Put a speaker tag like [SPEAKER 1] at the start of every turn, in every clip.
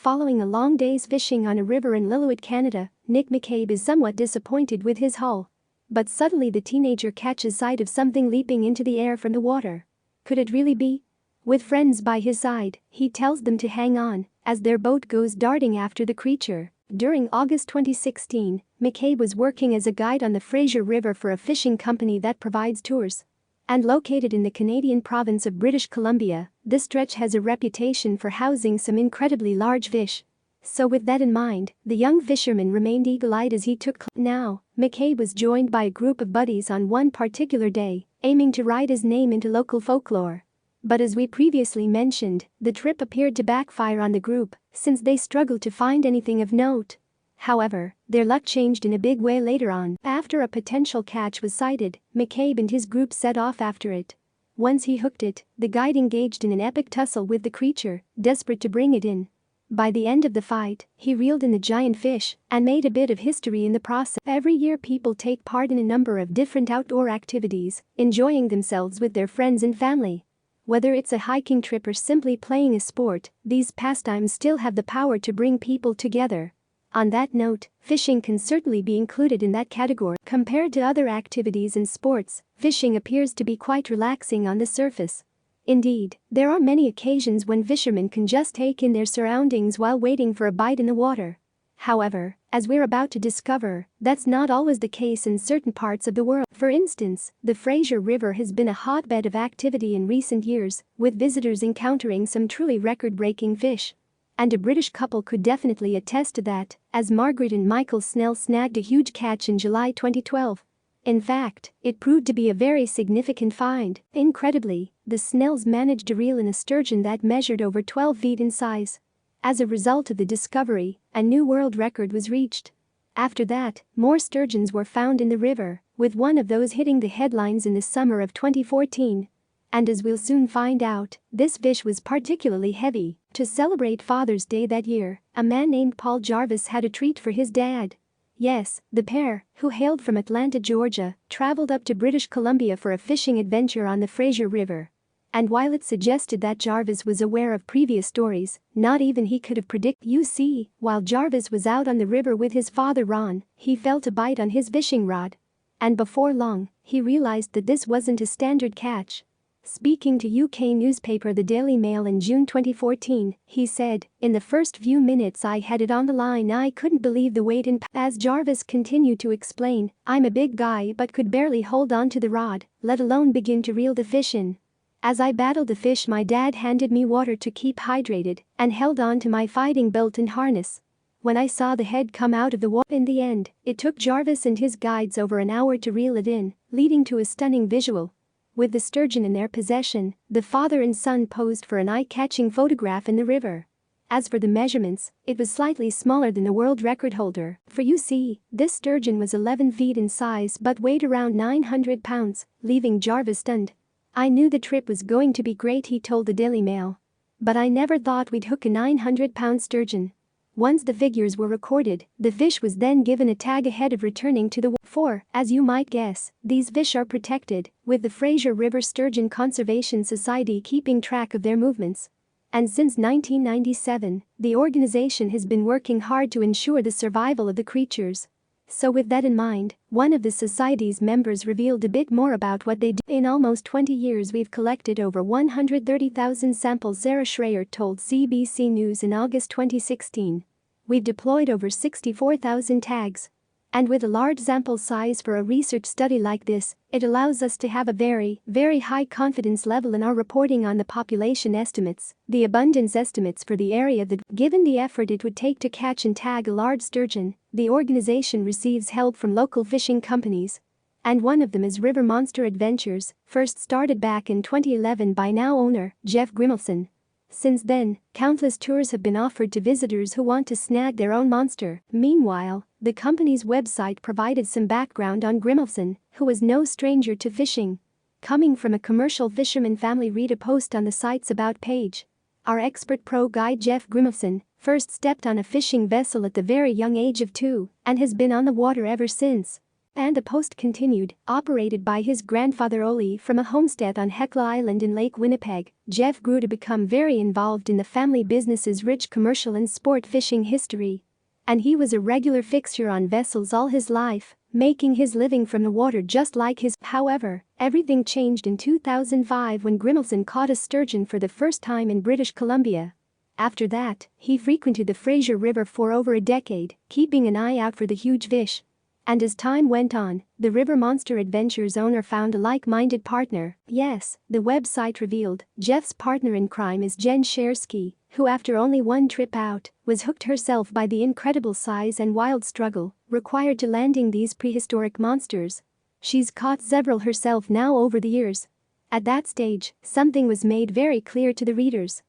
[SPEAKER 1] Following a long day's fishing on a river in Lillooet, Canada, McCabe is somewhat disappointed with his haul. But suddenly the teenager catches sight of something leaping into the air from the water. Could it really be? With friends by his side, he tells them to hang on as their boat goes darting after the creature. During August 2016, McCabe was working as a guide on the Fraser River for a fishing company that provides tours. And located in the Canadian province of British Columbia, this stretch has a reputation for housing some incredibly large fish. So with that in mind, the young fisherman remained eagle-eyed as he took. Now, McCabe was joined by a group of buddies on one particular day, aiming to write his name into local folklore. But as we previously mentioned, the trip appeared to backfire on the group, since they struggled to find anything of note. However, their luck changed in a big way later on. After a potential catch was sighted, McCabe and his group set off after it. Once he hooked it, the guide engaged in an epic tussle with the creature, desperate to bring it in. By the end of the fight, he reeled in the giant fish and made a bit of history in the process. Every year people take part in a number of different outdoor activities, enjoying themselves with their friends and family. Whether it's a hiking trip or simply playing a sport, these pastimes still have the power to bring people together. On that note, fishing can certainly be included in that category. Compared to other activities and sports, fishing appears to be quite relaxing on the surface. Indeed, there are many occasions when fishermen can just take in their surroundings while waiting for a bite in the water. However, as we're about to discover, that's not always the case in certain parts of the world. For instance, the Fraser River has been a hotbed of activity in recent years, with visitors encountering some truly record-breaking fish. And a British couple could definitely attest to that, as Margaret and Michael Snell snagged a huge catch in July 2012. In fact, it proved to be a very significant find. Incredibly, the Snells managed to reel in a sturgeon that measured over 12 feet in size. As a result of the discovery, a new world record was reached. After that, more sturgeons were found in the river, with one of those hitting the headlines in the summer of 2014. And as we'll soon find out, this fish was particularly heavy. To celebrate Father's Day that year, a man named Paul Jarvis had a treat for his dad. Yes, the pair, who hailed from Atlanta, Georgia, traveled up to British Columbia for a fishing adventure on the Fraser River. And while it suggested that Jarvis was aware of previous stories, not even he could have predicted. You see, while Jarvis was out on the river with his father Ron, he felt a bite on his fishing rod. And before long, he realized that this wasn't a standard catch. Speaking to UK newspaper The Daily Mail in June 2014, he said, "In the first few minutes I had it on the line. I couldn't believe the weight and As Jarvis continued to explain, I'm a big guy but could barely hold on to the rod, let alone begin to reel the fish in. As I battled the fish, my dad handed me water to keep hydrated and held on to my fighting belt and harness. When I saw the head come out of the water in the end, it took Jarvis and his guides over an hour to reel it in, leading to a stunning visual. With the sturgeon in their possession, the father and son posed for an eye-catching photograph in the river. As for the measurements, it was slightly smaller than the world record holder, for you see, this sturgeon was 11 feet in size but weighed around 900 pounds, leaving Jarvis stunned. I knew the trip was going to be great, he told the Daily Mail. But I never thought we'd hook a 900-pound sturgeon. Once the figures were recorded, the fish was then given a tag ahead of returning to the water. For, as you might guess, these fish are protected, with the Fraser River Sturgeon Conservation Society keeping track of their movements. And since 1997, the organization has been working hard to ensure the survival of the creatures. So with that in mind, one of the society's members revealed a bit more about what they do. In almost 20 years we've collected over 130,000 samples, Sarah Schreier told CBC News in August 2016. We've deployed over 64,000 tags. And with a large sample size for a research study like this, it allows us to have a very, very high confidence level in our reporting on the population estimates, the abundance estimates for the area that, given the effort it would take to catch and tag a large sturgeon, the organization receives help from local fishing companies. And one of them is River Monster Adventures, first started back in 2011 by now owner Jeff Grimelson. Since then, countless tours have been offered to visitors who want to snag their own monster. Meanwhile, the company's website provided some background on Grimelson, who was no stranger to fishing. Coming from a commercial fisherman family, read a post on the site's About page. Our expert pro guide Jeff Grimelson first stepped on a fishing vessel at the very young age of 2 and has been on the water ever since. And the post continued, operated by his grandfather Ole from a homestead on Hecla Island in Lake Winnipeg, Jeff grew to become very involved in the family business's rich commercial and sport fishing history. And he was a regular fixture on vessels all his life, making his living from the water just like his. However, everything changed in 2005 when Grimmelson caught a sturgeon for the first time in British Columbia. After that, he frequented the Fraser River for over a decade, keeping an eye out for the huge fish. And as time went on, the River Monster Adventures owner found a like-minded partner. Yes, the website revealed, Jeff's partner in crime is Jen Shersky, who after only one trip out, was hooked herself by the incredible size and wild struggle required to landing these prehistoric monsters. She's caught several herself now over the years. At that stage, something was made very clear to the readers.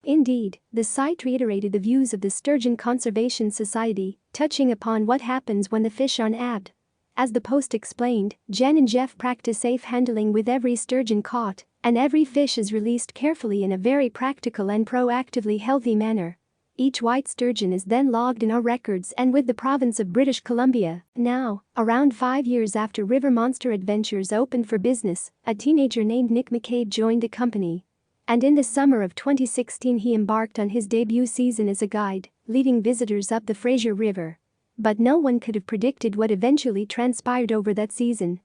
[SPEAKER 1] Indeed, the site reiterated the views of the Sturgeon Conservation Society, touching upon what happens when the fish are nabbed. As the post explained, Jen and Jeff practice safe handling with every sturgeon caught, and every fish is released carefully in a very practical and proactively healthy manner. Each white sturgeon is then logged in our records and with the province of British Columbia. Now, around 5 years after River Monster Adventures opened for business, a teenager named Nick McCabe joined the company. And in the summer of 2016 he embarked on his debut season as a guide, leading visitors up the Fraser River. But no one could have predicted what eventually transpired over that season.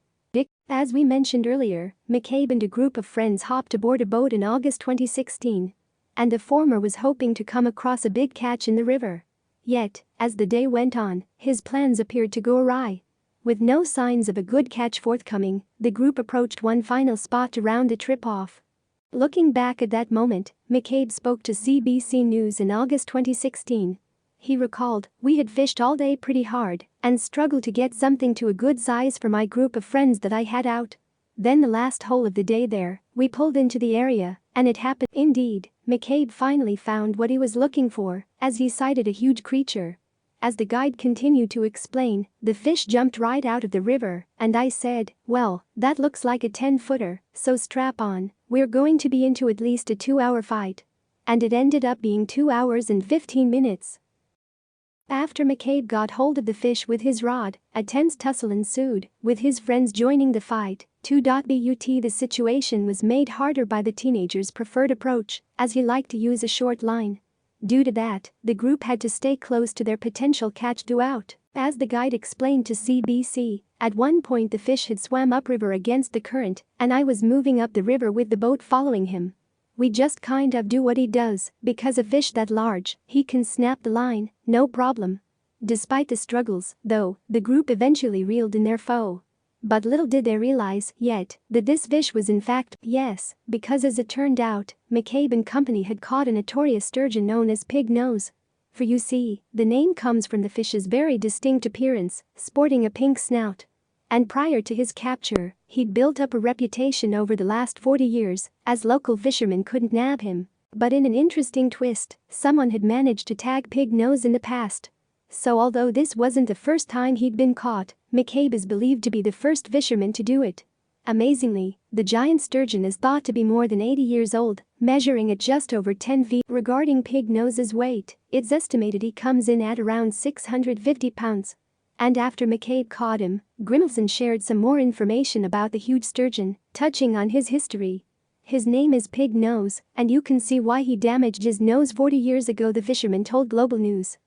[SPEAKER 1] As we mentioned earlier, McCabe and a group of friends hopped aboard a boat in August 2016. And the former was hoping to come across a big catch in the river. Yet, as the day went on, his plans appeared to go awry. With no signs of a good catch forthcoming, the group approached one final spot to round the trip off. Looking back at that moment, McCabe spoke to CBC News in August 2016. He recalled, "We had fished all day pretty hard and struggled to get something to a good size for my group of friends that I had out. Then the last hole of the day there, we pulled into the area, and it happened." Indeed, McCabe finally found what he was looking for, as he sighted a huge creature. As the guide continued to explain, the fish jumped right out of the river, and I said, "Well, that looks like a 10-footer, so strap on, we're going to be into at least a 2-hour fight." And it ended up being 2 hours and 15 minutes. After McCabe got hold of the fish with his rod, a tense tussle ensued, with his friends joining the fight. But the situation was made harder by the teenager's preferred approach, as he liked to use a short line. Due to that, the group had to stay close to their potential catch throughout. As the guide explained to CBC, at one point the fish had swam upriver against the current, and I was moving up the river with the boat following him. We just kind of do what he does, because a fish that large, he can snap the line, no problem. Despite the struggles, though, the group eventually reeled in their foe. But little did they realize yet that this fish was in fact, yes, because as it turned out, McCabe and company had caught a notorious sturgeon known as pig nose. For you see, the name comes from the fish's very distinct appearance, sporting a pink snout. And prior to his capture, he'd built up a reputation over the last 40 years, as local fishermen couldn't nab him. But in an interesting twist, someone had managed to tag pig nose in the past. So although this wasn't the first time he'd been caught, McCabe is believed to be the first fisherman to do it. Amazingly, the giant sturgeon is thought to be more than 80 years old, measuring at just over 10 feet. Regarding pig nose's weight, it's estimated he comes in at around 650 pounds. And after McCabe caught him, Grimmelson shared some more information about the huge sturgeon, touching on his history. His name is Pig Nose, and you can see why he damaged his nose 40 years ago, the fisherman told Global News.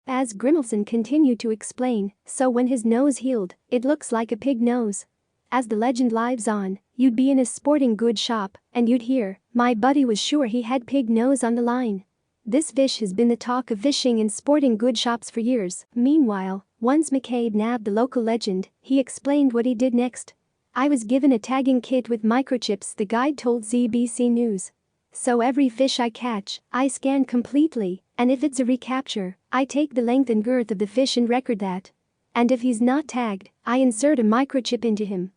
[SPEAKER 1] As Grimmelson continued to explain, so when his nose healed, it looks like a pig nose. As the legend lives on, you'd be in a sporting goods shop, and you'd hear, "My buddy was sure he had pig nose on the line." This fish has been the talk of fishing in sporting goods shops for years. Meanwhile, once McCabe nabbed the local legend, he explained what he did next. "I was given a tagging kit with microchips," the guide told CBC News. "So every fish I catch, I scan completely, and if it's a recapture, I take the length and girth of the fish and record that. And if he's not tagged, I insert a microchip into him."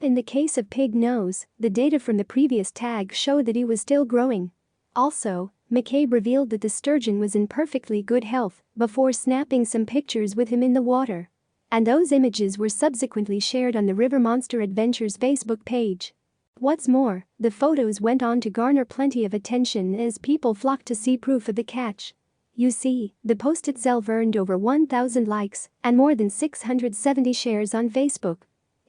[SPEAKER 1] In the case of Pig Nose, the data from the previous tag showed that he was still growing. Also, McCabe revealed that the sturgeon was in perfectly good health before snapping some pictures with him in the water. And those images were subsequently shared on the River Monster Adventures Facebook page. What's more, the photos went on to garner plenty of attention as people flocked to see proof of the catch. You see, the post itself earned over 1,000 likes and more than 670 shares on Facebook.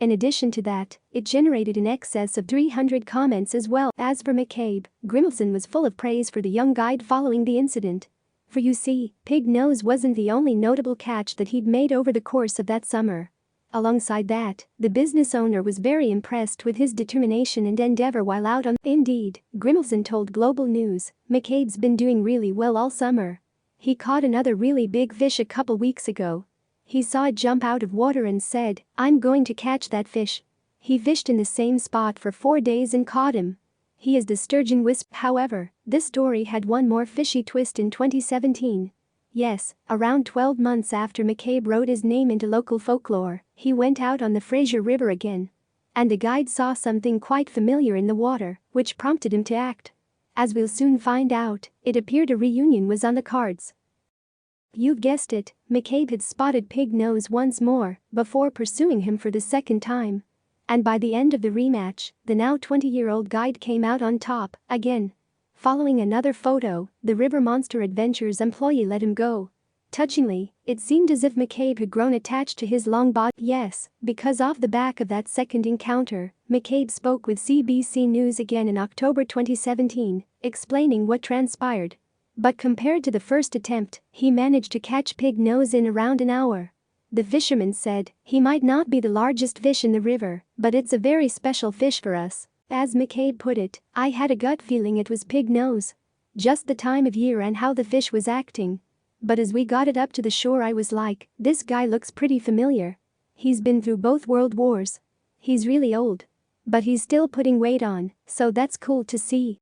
[SPEAKER 1] In addition to that, it generated in excess of 300 comments as well. As for McCabe, Grimmelson was full of praise for the young guide following the incident. For you see, Pig Nose wasn't the only notable catch that he'd made over the course of that summer. Alongside that, the business owner was very impressed with his determination and endeavor while out on. Indeed, Grimmelson told Global News, McCabe's been doing really well all summer. He caught another really big fish a couple weeks ago. He saw it jump out of water and said, "I'm going to catch that fish." He fished in the same spot for 4 days and caught him. He is the sturgeon wisp. However, this story had one more fishy twist in 2017. Yes, around 12 months after McCabe wrote his name into local folklore, he went out on the Fraser River again. And the guide saw something quite familiar in the water, which prompted him to act. As we'll soon find out, it appeared a reunion was on the cards. You've guessed it, McCabe had spotted Pig Nose once more before pursuing him for the second time. And by the end of the rematch, the now 20-year-old guide came out on top, again. Following another photo, the River Monster Adventures employee let him go. Touchingly, it seemed as if McCabe had grown attached to his long body. Yes, because off the back of that second encounter, McCabe spoke with CBC News again in October 2017, explaining what transpired. But compared to the first attempt, he managed to catch Pig Nose in around an hour. The fisherman said, "He might not be the largest fish in the river, but it's a very special fish for us." As McCabe put it, "I had a gut feeling it was Pig Nose. Just the time of year and how the fish was acting. But as we got it up to the shore I was like, this guy looks pretty familiar. He's been through both world wars. He's really old. But he's still putting weight on, so that's cool to see."